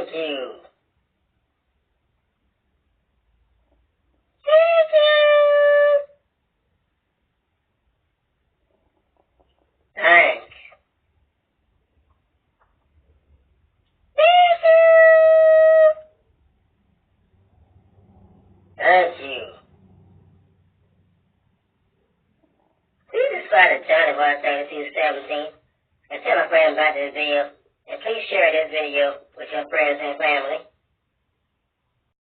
Thank you. Thank you. Thanks. Thank you. Thank you. Please subscribe to Johnny Boy 3217 and tell a friend about this video. And please share this video with your friends and family.